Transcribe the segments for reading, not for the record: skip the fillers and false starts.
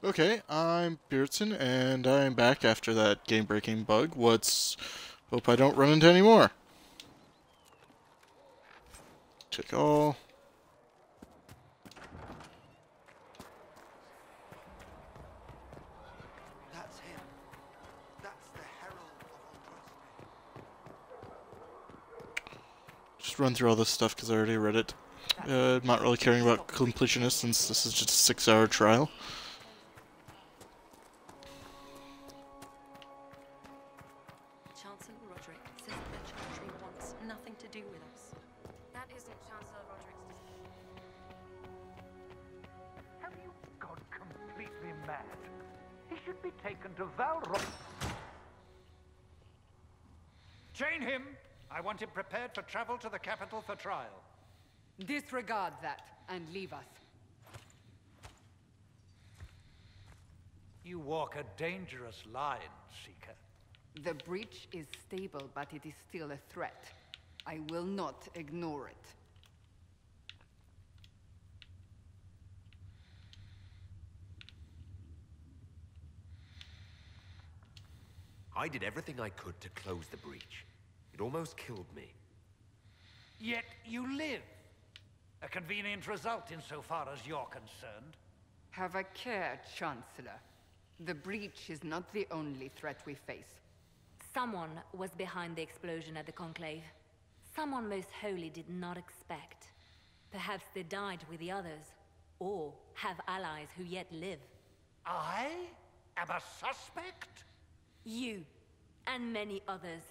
Okay, I'm Beardson, and I'm back after that game-breaking bug. Hope I don't run into any more. Take all. That's him. That's the Herald of Andraste. Just run through all this stuff because I already read it. I'm not really caring about completionist since this is just a 6-hour trial. Chancellor Roderick says that the Chantry wants nothing to do with us. That isn't Chancellor Roderick's decision. Have you gone completely mad? He should be taken to Valro. Chain him! I want him prepared for travel to the capital for trial. Disregard that and leave us. You walk a dangerous line, Seeker. The breach is stable, but it is still a threat. I will not ignore it. I did everything I could to close the breach. It almost killed me. Yet you live. A convenient result insofar as you're concerned. Have a care, Chancellor. The breach is not the only threat we face. Someone was behind the explosion at the Conclave. Someone Most Holy did not expect. Perhaps they died with the others, or have allies who yet live. I am a suspect? You, and many others.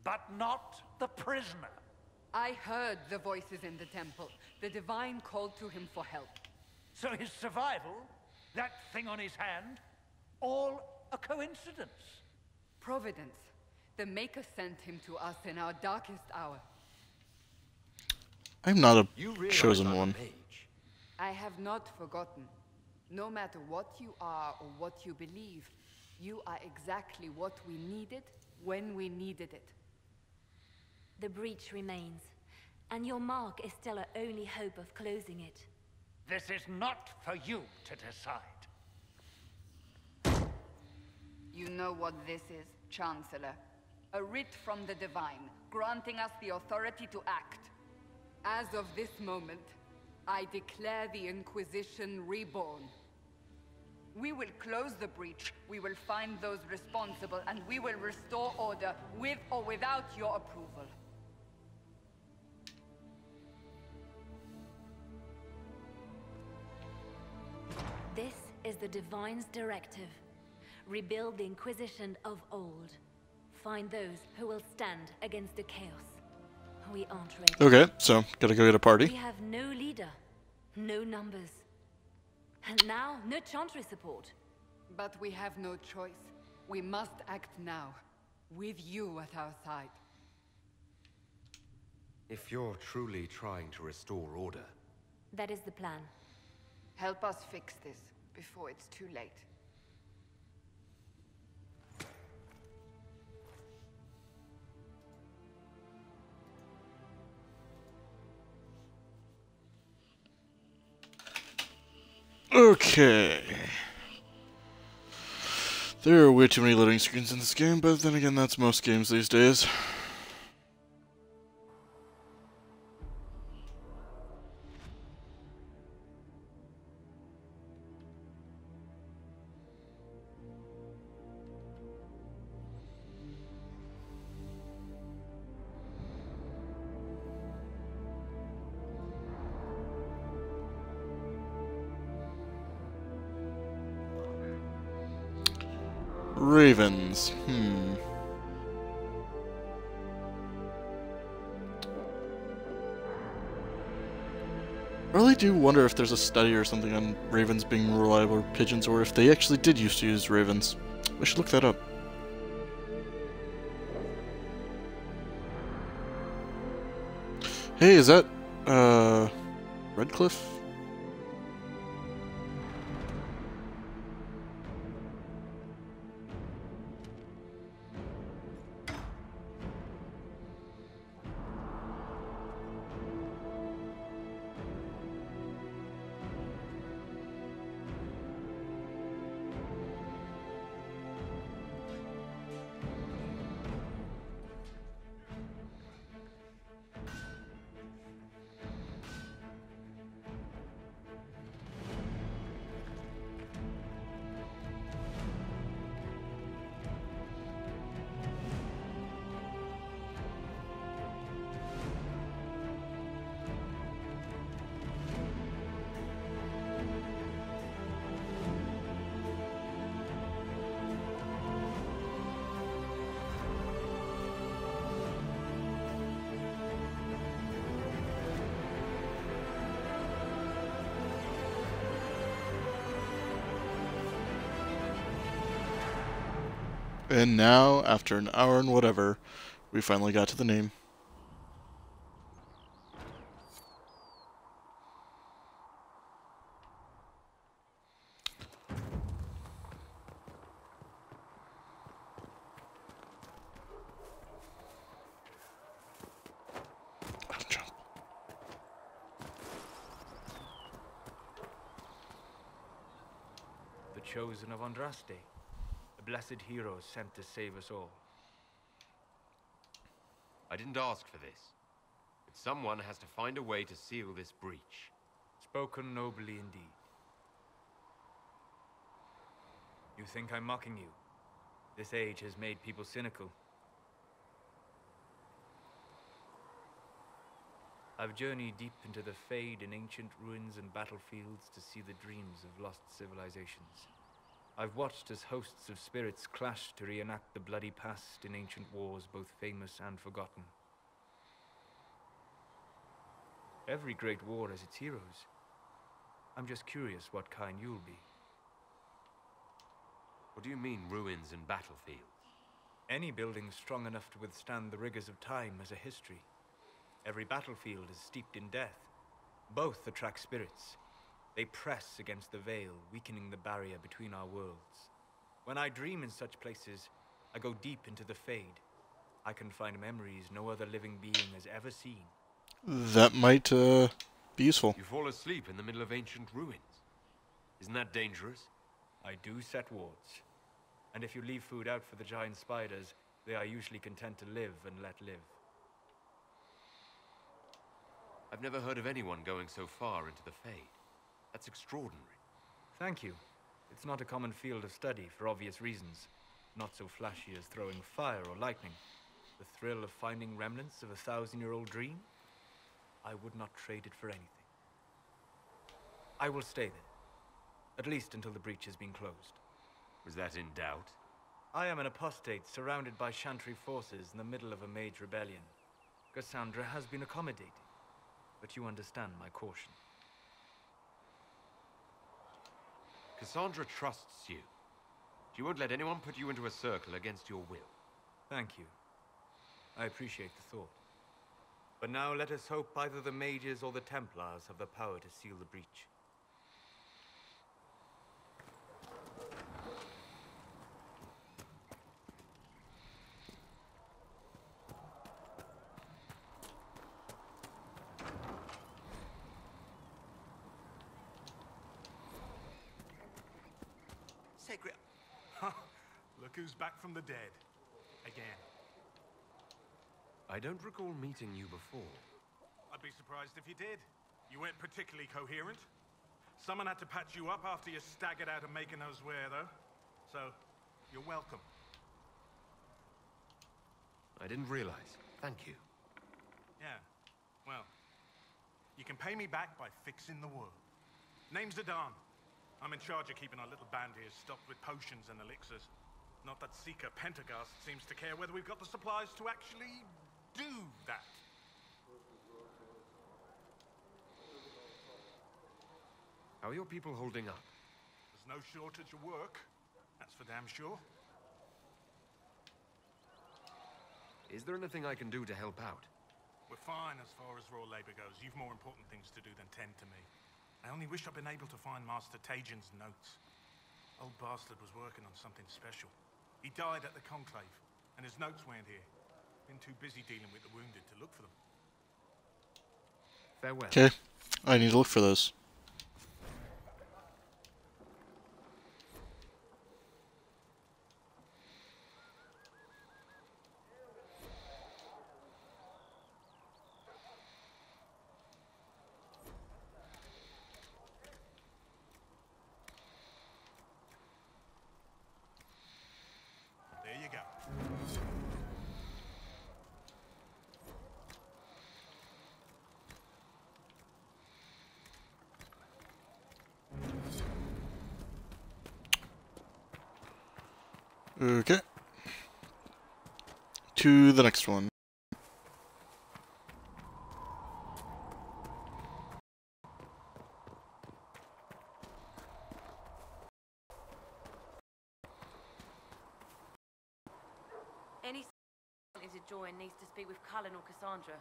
But not the prisoner. I heard the voices in the temple. The Divine called to him for help. So his survival, that thing on his hand, all a coincidence. Providence. The Maker sent him to us in our darkest hour. I'm not You a realize chosen I'm a one. mage. I have not forgotten. No matter what you are or what you believe, you are exactly what we needed when we needed it. The breach remains, and your mark is still our only hope of closing it. This is not for you to decide. You know what this is, Chancellor. A writ from the Divine, granting us the authority to act. As of this moment, I declare the Inquisition reborn. We will close the breach, we will find those responsible, and we will restore order, with or without your approval. This is the Divine's directive. Rebuild the Inquisition of old. Find those who will stand against the chaos. We aren't ready. Okay, so gotta go get a We party. have no leader, no numbers. And now, no Chantry support. But we have no choice. We must act now, with you at our side. If you're truly trying to restore order, That is the plan. Help us fix this, before it's too late. Okay. There are way too many loading screens in this game, but then again, that's most games these days. Ravens. I really do wonder if there's a study or something on ravens being more reliable pigeons, or if they actually did used to use ravens. I should look that up. Hey, is that, Redcliffe? And now, after an hour and whatever, we finally got to the name. The chosen of Andraste, a blessed hero sent to save us all. I didn't ask for this, but someone has to find a way to seal this breach. Spoken nobly indeed. You think I'm mocking you? This age has made people cynical. I've journeyed deep into the Fade in ancient ruins and battlefields to see the dreams of lost civilizations. I've watched as hosts of spirits clash to reenact the bloody past in ancient wars, both famous and forgotten. Every great war has its heroes. I'm just curious what kind you'll be. What do you mean, ruins and battlefields? Any building strong enough to withstand the rigors of time has a history. Every battlefield is steeped in death. Both attract spirits. They press against the veil, weakening the barrier between our worlds. When I dream in such places, I go deep into the Fade. I can find memories no other living being has ever seen. That might, be useful. You fall asleep in the middle of ancient ruins. Isn't that dangerous? I do set wards. And if you leave food out for the giant spiders, they are usually content to live and let live. I've never heard of anyone going so far into the Fade. That's extraordinary. Thank you. It's not a common field of study for obvious reasons. Not so flashy as throwing fire or lightning. The thrill of finding remnants of a 1,000-year-old dream? I would not trade it for anything. I will stay there. At least until the breach has been closed. Was that in doubt? I am an apostate surrounded by Chantry forces in the middle of a mage rebellion. Cassandra has been accommodating, but you understand my caution. Cassandra trusts you. She won't let anyone put you into a circle against your will. Thank you. I appreciate the thought. But now let us hope either the mages or the Templars have the power to seal the breach. Sacred. Look who's back from the dead. Again. I don't recall meeting you before. I'd be surprised if you did. You weren't particularly coherent. Someone had to patch you up after you staggered out of making those wear, though. So, you're welcome. I didn't realize. Thank you. Yeah. Well, you can pay me back by fixing the world. Name's Adan. I'm in charge of keeping our little band here stocked with potions and elixirs. Not that Seeker Pentagast seems to care whether we've got the supplies to actually do that. How are your people holding up? There's no shortage of work. That's for damn sure. Is there anything I can do to help out? We're fine as far as raw labor goes. You've more important things to do than tend to me. I only wish I'd been able to find Master Tajin's notes. Old bastard was working on something special. He died at the Conclave, and his notes weren't here. Been too busy dealing with the wounded to look for them. Farewell. Okay, I need to look for those. There you go. Okay. To the next one. wanting to join needs to speak with Cullen or Cassandra.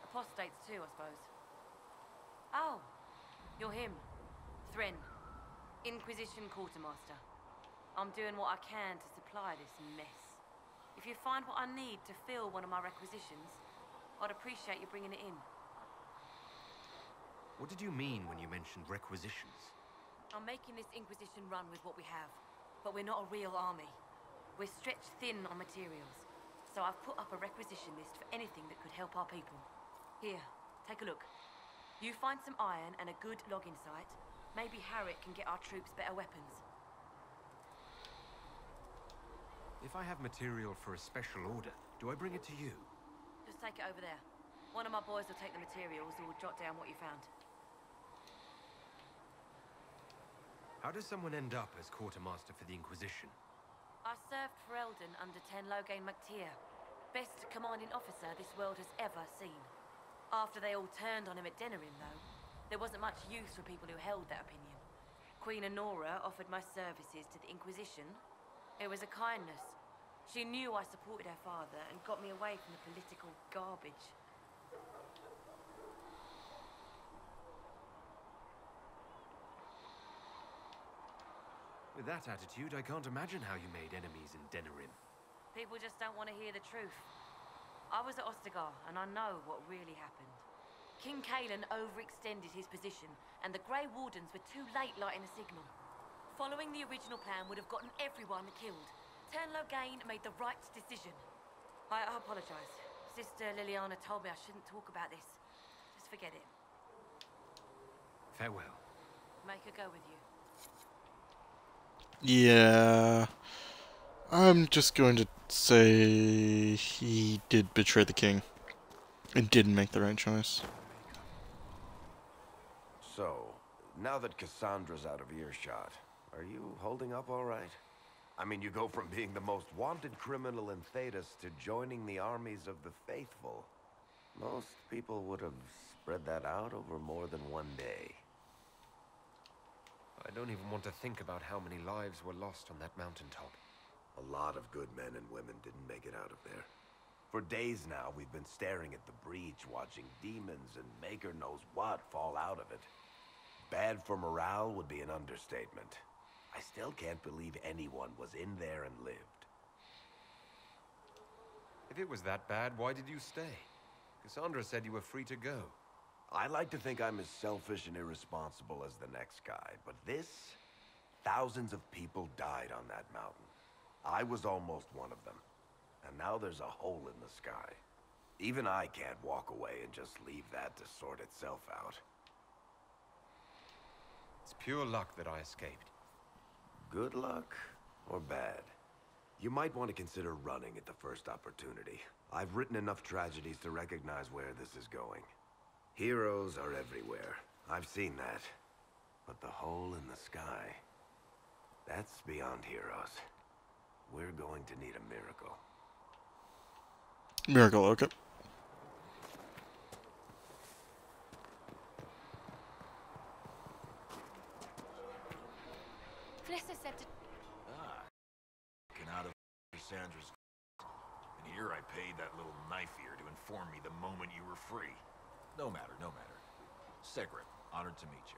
Apostates too, I suppose. Oh, you're him. Thren. Inquisition Quartermaster. I'm doing what I can to supply this mess. If you find what I need to fill one of my requisitions, I'd appreciate you bringing it in. What did you mean when you mentioned requisitions? I'm making this Inquisition run with what we have, but we're not a real army. We're stretched thin on materials, so I've put up a requisition list for anything that could help our people. Here, take a look. You find some iron and a good logging site, maybe Harriet can get our troops better weapons. If I have material for a special order, do I bring it to you? Just take it over there. One of my boys will take the materials or will jot down what you found. How does someone end up as Quartermaster for the Inquisition? I served for Eldon under Ten Loghain MacTier. Best commanding officer this world has ever seen. After they all turned on him at Denerim, though, there wasn't much use for people who held that opinion. Queen Honora offered my services to the Inquisition. It was a kindness. She knew I supported her father and got me away from the political garbage. With that attitude, I can't imagine how you made enemies in Denerim. People just don't want to hear the truth. I was at Ostagar, and I know what really happened. King Cailan overextended his position, and the Grey Wardens were too late lighting a signal. Following the original plan would have gotten everyone killed. Ten Loghain made the right decision. I apologize. Sister Liliana told me I shouldn't talk about this. Just forget it. Farewell. Make her go with you. Yeah. I'm just going to say he did betray the king. And didn't make the right choice. So, now that Cassandra's out of earshot, are you holding up all right? I mean, you go from being the most wanted criminal in Thedas to joining the armies of the faithful. Most people would have spread that out over more than one day. I don't even want to think about how many lives were lost on that mountaintop. A lot of good men and women didn't make it out of there. For days now, we've been staring at the breach, watching demons and maker knows what fall out of it. Bad for morale would be an understatement. I still can't believe anyone was in there and lived. If it was that bad, why did you stay? Cassandra said you were free to go. I like to think I'm as selfish and irresponsible as the next guy, but this... Thousands of people died on that mountain. I was almost one of them. And now there's a hole in the sky. Even I can't walk away and just leave that to sort itself out. It's pure luck that I escaped. Good luck or bad? You might want to consider running at the first opportunity. I've written enough tragedies to recognize where this is going. Heroes are everywhere. I've seen that. But the hole in the sky... that's beyond heroes. We're going to need a miracle. Miracle, okay. Felissa said to... Getting out of Cassandra's... And here I paid that little knife ear to inform me the moment you were free. No matter, no matter. Segret, honored to meet you.